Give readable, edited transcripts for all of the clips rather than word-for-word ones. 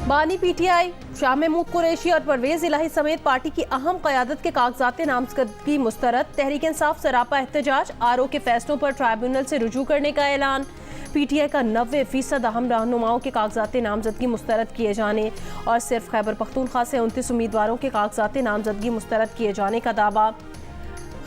बानी पीटीआई शाह महमूद कुरैशी और परवेज इलाही समेत पार्टी की अहम क़यादत के कागजात नामजदगी मुस्तरद। तहरीक इंसाफ सरापा एहतजाज, आरओ के फैसलों पर ट्राइब्यूनल से रुजू करने का ऐलान। पीटीआई का 90% अहम रहनुमाओं के कागजात नामजदगी मुस्तरद किए जाने और सिर्फ खैबर पख्तूनख्वा से 29 उम्मीदवारों के कागजात नामजदगी मुस्तरद किए जाने का दावा।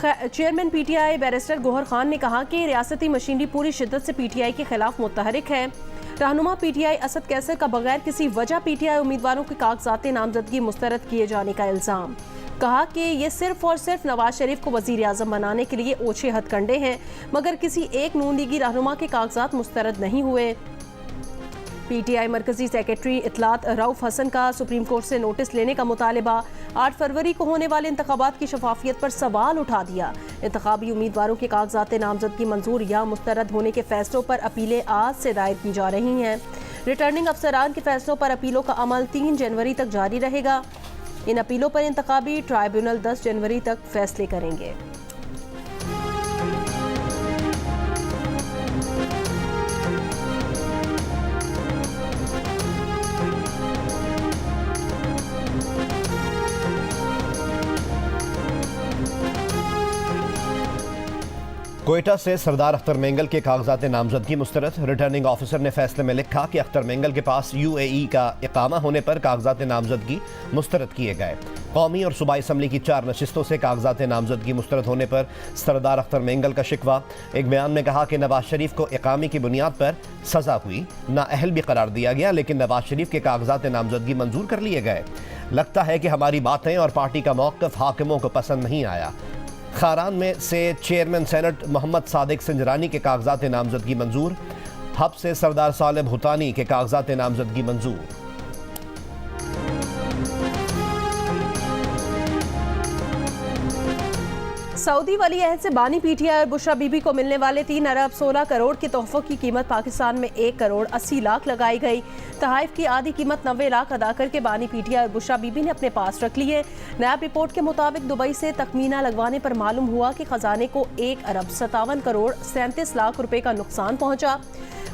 Chairman PTI barrister Gauhar Khan ने कहा कि रियासती मशीनरी पूरी शिद्दत से पीटीआई के खिलाफ मुतहरिक है। रहनुमा पीटीआई असद कैसर का बगैर किसी वजह पीटीआई उम्मीदवारों के कागजात नामजदगी मुस्तरद किए जाने का इल्ज़ाम। कहा कि ये सिर्फ और सिर्फ नवाज शरीफ को वजीर आज़म बनाने के लिए ओछे हथकंडे हैं, मगर किसी एक नून लीगी रहनुमा के कागजात मुस्तरद नहीं हुए। पीटीआई मरकजी सेक्रेटरी इतलात रऊफ हसन का सुप्रीम कोर्ट से नोटिस लेने का मुतालबा। 8 फरवरी को होने वाले इंतखाबात की शफाफियत पर सवाल उठा दिया। इंतखाबी उम्मीदवारों के कागजात नामजदगी मंजूर या मुस्तरद होने के फैसलों पर अपीलें आज से दायर की जा रही हैं। रिटर्निंग अफसरान के फैसलों पर अपीलों का अमल 3 जनवरी तक जारी रहेगा। इन अपीलों पर इंतखाबी ट्राइब्यूनल 10 जनवरी तक फैसले करेंगे। कोयटा से सरदार अख्तर मेंगल के कागजात नामजदगी मुस्तरद। रिटर्निंग ऑफिसर ने फैसले में लिखा कि अख्तर मेंगल के पास यूएई का इकामा होने पर कागजात नामजदगी मुस्तरद किए गए। कौमी और सूबाई असम्बली की 4 नशिस्तों से कागजात नामजदगी मुस्तरद होने पर सरदार अख्तर मेंगल का शिकवा। एक बयान में कहा कि नवाज शरीफ को इकामे की बुनियाद पर सजा हुई, नाअहल भी करार दिया गया, लेकिन नवाज शरीफ के कागजात नामजदगी मंजूर कर लिए गए। लगता है कि हमारी बातें और पार्टी का मौक़िफ़ हाकिमों को पसंद नहीं आया। खारान में से चेयरमैन सेनेट मोहम्मद सादिक सिंजरानी के कागजात नामजदगी मंजूर। हब से सरदार सालेह भूतानी के कागजात नामजदगी मंजूर। सऊदी वली अहद से बानी पीटीआई और बुशरा बीबी को मिलने वाले 3 अरब 16 करोड़ के तोहफों की कीमत पाकिस्तान में 1 करोड़ 80 लाख लगाई गई। तहाइफ की आधी कीमत 90 लाख अदा करके बानी पीटीआई और बुशरा बीबी ने अपने पास रख ली है। नैब रिपोर्ट के मुताबिक दुबई से तखमीना लगवाने पर मालूम हुआ कि खजाने को 1 अरब 57 करोड़ 37 लाख रुपए का नुकसान पहुंचा।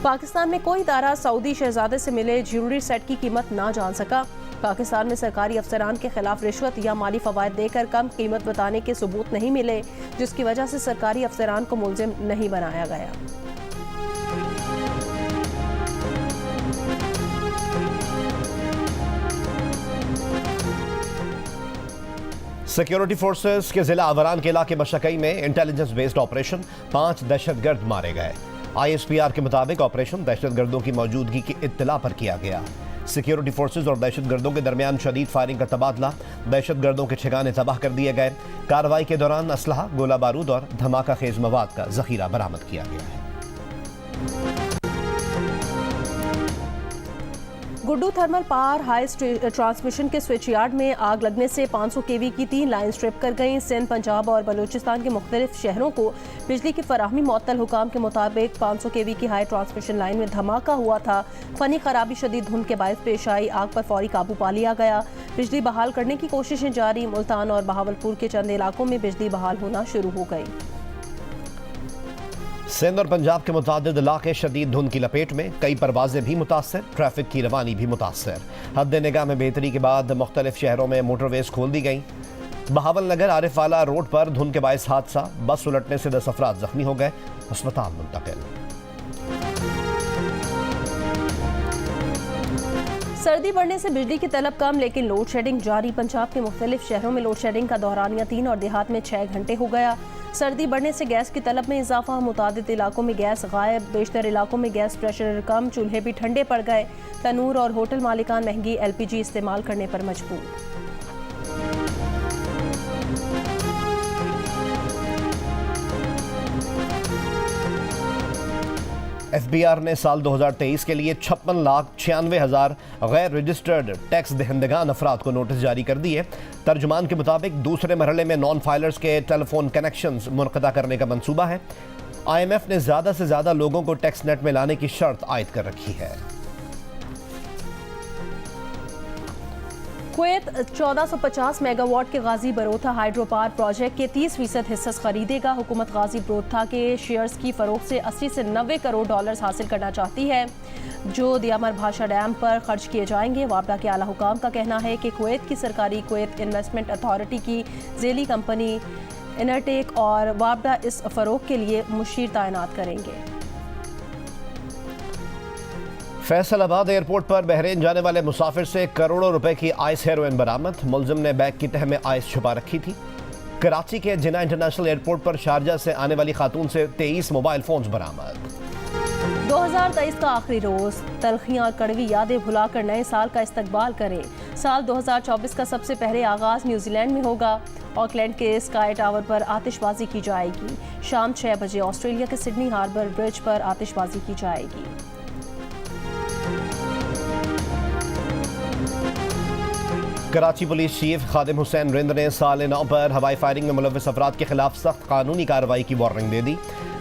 पाकिस्तान में कोई इदारा सऊदी शहजादे से मिले ज्वेलरी सेट की कीमत ना जान सका। पाकिस्तान में सरकारी अफसरान के खिलाफ रिश्वत या माली फवायद देकर कम कीमत बताने के सबूत नहीं मिले, जिसकी वजह से सरकारी अफसरान को मुलजिम नहीं बनाया गया। सिक्योरिटी फोर्सेस के जिला आवारान के इलाके मशकई में इंटेलिजेंस बेस्ड ऑपरेशन, 5 दहशतगर्द मारे गए। ISPR के मुताबिक ऑपरेशन दहशतगर्दों की मौजूदगी की इत्तला पर किया गया। सिक्योरिटी फोर्सेस और दहशतगर्दों के दरमियान शदीद फायरिंग का तबादला, दहशतगर्दों के ठिकाने तबाह कर दिए गए। कार्रवाई के दौरान असलहा, गोला बारूद और धमाका खेज मवाद का जखीरा बरामद किया गया है। Guddu thermal power high transmission के स्विच यार्ड में आग लगने से 500 kV की 3 लाइन स्ट्रिप कर गईं। सिंध, पंजाब और बलूचिस्तान के मुख्तलिफ शहरों को बिजली की फराहमी मुअत्तल। हुकाम के मुताबिक 500 kV की हाई ट्रांसमिशन लाइन में धमाका हुआ था। फनी खराबी शदीद धुंध के बायस पेश आई। आग पर फौरी काबू पा लिया गया। बिजली बहाल करने की कोशिशें जारी। मुल्तान और बहावलपुर के चंद इलाकों में बिजली बहाल होना शुरू हो गई। सिंध और पंजाब के मुतादिद इलाके शदीद धुंध की लपेट में, कई परवाजें भी मुतासर, ट्रैफिक की रवानी भी मुतासर। हद निगाह में बेहतरी के बाद मुख्तलिफ शहरों में मोटरवेज खोल दी गई। बहावल नगर आरिफवाला रोड पर धुंध के बायस हादसा, बस उलटने से 10 अफराद जख्मी हो गए, अस्पताल मुंतकिल। सर्दी बढ़ने से बिजली की तलब कम, लेकिन लोड शेडिंग जारी। पंजाब के मुख्तलिफ शहरों में लोड शेडिंग का दौरानिया 3 और देहात में 6 घंटे हो गया। सर्दी बढ़ने से गैस की तलब में इजाफा, मुतादिद इलाकों में गैस गायब, बेशतर इलाकों में गैस प्रेशर कम, चूल्हे भी ठंडे पड़ गए। तनूर और होटल मालिकान महंगी LPG इस्तेमाल करने पर मजबूर। FBR ने साल 2023 के लिए 56,96,000 गैर रजिस्टर्ड टैक्स दहंदगान अफराद को नोटिस जारी कर दिए। तर्जुमान के मुताबिक दूसरे मरहले में नॉन फाइलर्स के टेलीफोन कनेक्शंस मुनक़दा करने का मंसूबा है। IMF ने ज़्यादा से ज़्यादा लोगों को टैक्स नेट में लाने की शर्त आयद कर रखी है। कुवैत 1450 मेगावाट के गाजी बरोथा हाइड्रो पावर प्रोजेक्ट के 30% हिस्सा खरीदेगा। हुकूमत गाजी बरोथा के शेयर्स की फरोख्त से 80 से 90 करोड़ डॉलर्स हासिल करना चाहती है, जो दियामर भाषा डैम पर खर्च किए जाएंगे। वापडा के आला हुकाम का कहना है कि कुवैत की सरकारी कुवैत इन्वेस्टमेंट अथॉरिटी की झेली कंपनी इनरटेक और वापडा इस फरोख के लिए मुशीर तैनात करेंगे। फैसलाबाद एयरपोर्ट पर बहरीन जाने वाले मुसाफिर से करोड़ों रुपए की आइस हेरोइन बरामद। मुलजिम ने बैग की तह में आइस छुपा रखी थी। कराची के जिन्ना इंटरनेशनल एयरपोर्ट पर शारजा से आने वाली खातून से 23 मोबाइल फोन्स बरामद। 2023 का आखिरी रोज, तलखियां और कड़वी यादें भुलाकर नए साल का इस्तकबाल करें। साल 2024 का सबसे पहले आगाज न्यूजीलैंड में होगा। ऑकलैंड के स्काई टावर पर आतिशबाजी की जाएगी। शाम 6 बजे ऑस्ट्रेलिया के सिडनी हार्बर ब्रिज पर आतिशबाजी की जाएगी। कराची पुलिस चीफ खादिम हुसैन रिंद ने साल 9 पर हवाई फायरिंग में मुलव्वस अफराद के खिलाफ सख्त कानूनी कार्रवाई की वार्निंग दे दी।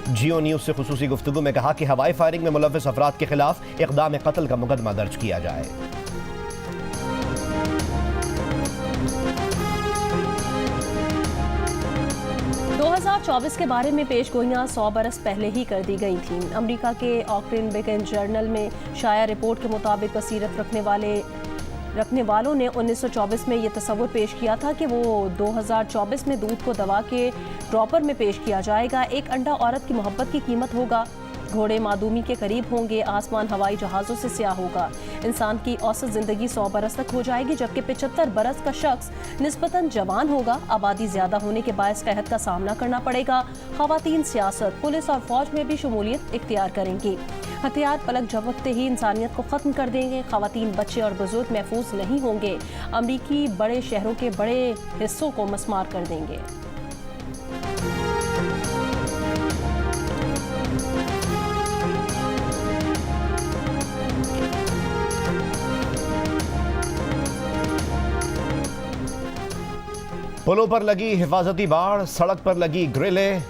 जियो न्यूज से खुसूसी गुफ्तगू में कहा कि हवाई फायरिंग में मुलव्वस अफराद के खिलाफ इक़दाम कत्ल का मुकदमा दर्ज किया जाए। 2024 के बारे में पेशगोइयां 100 बरस पहले ही कर दी गई थीं। अमेरिका के ऑकलैंड बीकन जर्नल में शाया रिपोर्ट के मुताबिक बसीरत रखने वालों ने 1924 में ये तस्वुर पेश किया था कि वो 2024 में दूध को दवा के ड्रॉपर में पेश किया जाएगा। एक अंडा औरत की मोहब्बत की कीमत होगा। घोड़े मादूमी के करीब होंगे। आसमान हवाई जहाज़ों से स्याह होगा। इंसान की औसत ज़िंदगी 100 बरस तक हो जाएगी, जबकि 75 बरस का शख्स निस्बतन जवान होगा। आबादी ज़्यादा होने के बायस कहत का सामना करना पड़ेगा। ख़वातीन सियासत, पुलिस और फौज में भी शमूलियत इख्तियार करेंगी। हथियार पलक झपकते ही इंसानियत को ख़त्म कर देंगे। ख़वातीन, बच्चे और बुजुर्ग महफूज नहीं होंगे। अमरीकी बड़े शहरों के बड़े हिस्सों को मस्मार कर देंगे। पुलों पर लगी हिफाजती बाड़, सड़क पर लगी ग्रिलें,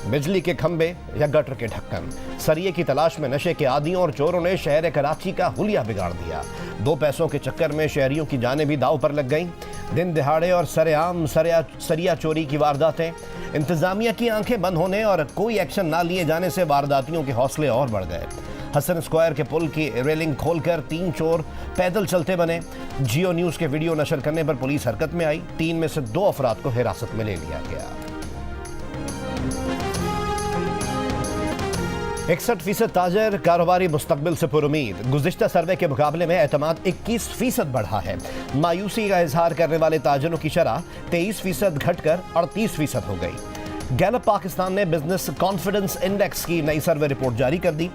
बिजली के खंभे या गटर के ढक्कन। सरिये की तलाश में नशे के आदियों और चोरों ने शहर कराची का हुलिया बिगाड़ दिया। 2 पैसों के चक्कर में शहरियों की जानें भी दांव पर लग गईं। दिन दिहाड़े और सरेआम सरिया चोरी की वारदातें। इंतजामिया की आंखें बंद होने और कोई एक्शन ना लिए जाने से वारदातियों के हौसले और बढ़ गए। हसन स्क्वायर के पुल की रेलिंग खोलकर 3 चोर पैदल चलते बने। जियो न्यूज के वीडियो नशर करने पर पुलिस हरकत में आई। 3 में से 2 अफराद को हिरासत में ले लिया गया। 61% ताजर कारोबारी मुस्तकबिल से पुरुमीद। गुज़िश्ता सर्वे के मुकाबले में एतमाद 21% बढ़ा है। मायूसी का इजहार करने वाले ताजरों की शरह 23% घटकर 38% हो गई। गैलप पाकिस्तान ने बिजनेस कॉन्फिडेंस इंडेक्स की नई सर्वे रिपोर्ट जारी कर दी।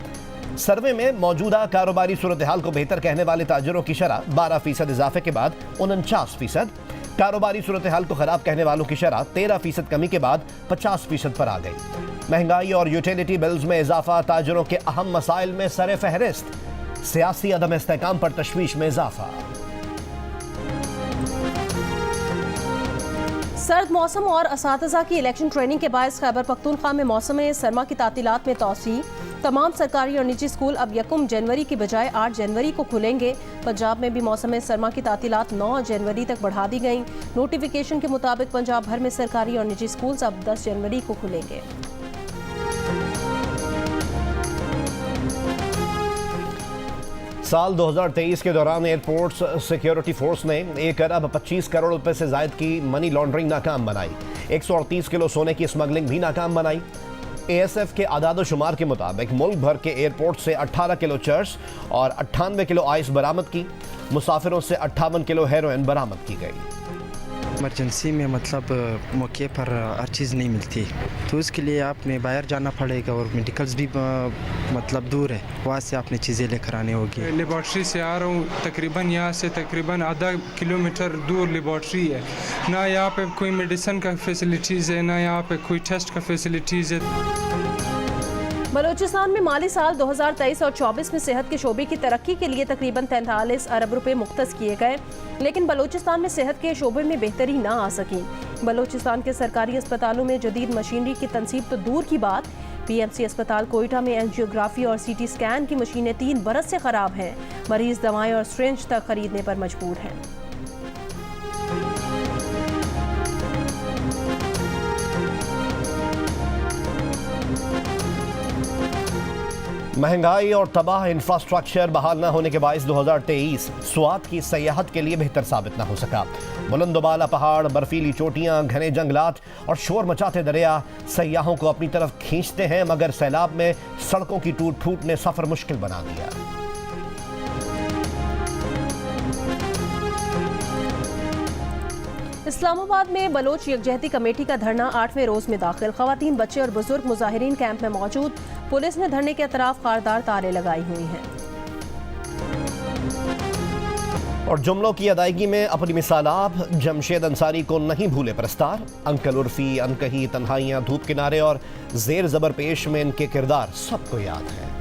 सर्वे में मौजूदा कारोबारी सूरत हाल को बेहतर कहने वाले ताजरों की शरह 12% इजाफे के बाद 49%, कारोबारी सूरत हाल को खराब कहने वालों की शरह 13% कमी के बाद 50% पर आ गई। महंगाई और यूटिलिटी बिल्स में इजाफा ताजरों के अहम मसाइल में सरे फहरिस्त। सियासी अदम इस्तेहकाम पर तशवीश में इजाफा। सर्द मौसम और असातिज़ा की इलेक्शन ट्रेनिंग के बायस खैबर पख्तूनख्वा में मौसम सरमा की तातीलात में तौसी। तमाम सरकारी और निजी स्कूल अब 1 जनवरी की बजाय 8 जनवरी को खुलेंगे। पंजाब में भी मौसम सरमा की तातीलात 9 जनवरी तक बढ़ा दी गई। नोटिफिकेशन के मुताबिक पंजाब भर में सरकारी और निजी स्कूल अब 10 जनवरी को खुलेंगे। साल 2023 के दौरान एयरपोर्ट्स सिक्योरिटी फोर्स ने 1 अरब 25 करोड़ रुपए से जायद की मनी लॉन्ड्रिंग नाकाम बनाई। 138 किलो सोने की स्मगलिंग भी नाकाम बनाई। ASF के आदाद शुमार के मुताबिक मुल्क भर के एयरपोर्ट से 18 किलो चर्स और 98 किलो आइस बरामद की। मुसाफिरों से 58 किलो हेरोइन बरामद की गई। इमरजेंसी में मतलब मौके पर हर चीज़ नहीं मिलती, तो उसके लिए आपने बाहर जाना पड़ेगा और मेडिकल्स भी मतलब दूर है, वहाँ से आपने चीज़ें लेकर आनी होगी। लेबॉर्ट्री से आ रहा हूँ, तकरीबन यहाँ से तकरीबन आधा किलोमीटर दूर लेबॉर्ट्री है। ना यहाँ पे कोई मेडिसिन का फैसिलिटीज़ है, ना यहाँ पे कोई टेस्ट का फैसिलिटीज़ है। बलूचिस्तान में माली साल 2023 और 24 में सेहत के शोबे की तरक्की के लिए तकरीबन 43 अरब रुपए मुख्तस किए गए, लेकिन बलूचिस्तान में सेहत के शोबे में बेहतरी ना आ सकी। बलूचिस्तान के सरकारी अस्पतालों में जदीद मशीनरी की तनसीब तो दूर की बात, PMC अस्पताल कोयटा में एंजियोग्राफी और CT स्कैन की मशीनें 3 बरस से खराब हैं। मरीज दवाएं और सिरिंज तक खरीदने पर मजबूर हैं। महंगाई और तबाह इंफ्रास्ट्रक्चर बहाल न होने के बायस 2023 स्वात की सयाहत के लिए बेहतर साबित न हो सका। बुलंदोबाला पहाड़, बर्फीली चोटियां, घने जंगलात और शोर मचाते दरिया सयाहों को अपनी तरफ खींचते हैं, मगर सैलाब में सड़कों की टूट फूट ने सफर मुश्किल बना दिया। इस्लामाबाद में बलोच यकजहती कमेटी का धरना 8वें रोज में दाखिल। खवातीन, बच्चे और बुजुर्ग मुजाहिरीन कैंप में मौजूद। पुलिस ने धरने के अतराफ खारदार तारे लगाई हुई हैं। और जुमलों की अदायगी में अपनी मिसाल आप जमशेद अंसारी को नहीं भूले प्रस्तार। अंकल उर्फी, अनकही, तन्हाइयां, धूप किनारे और जेर जबर पेश में इनके किरदार सबको याद है।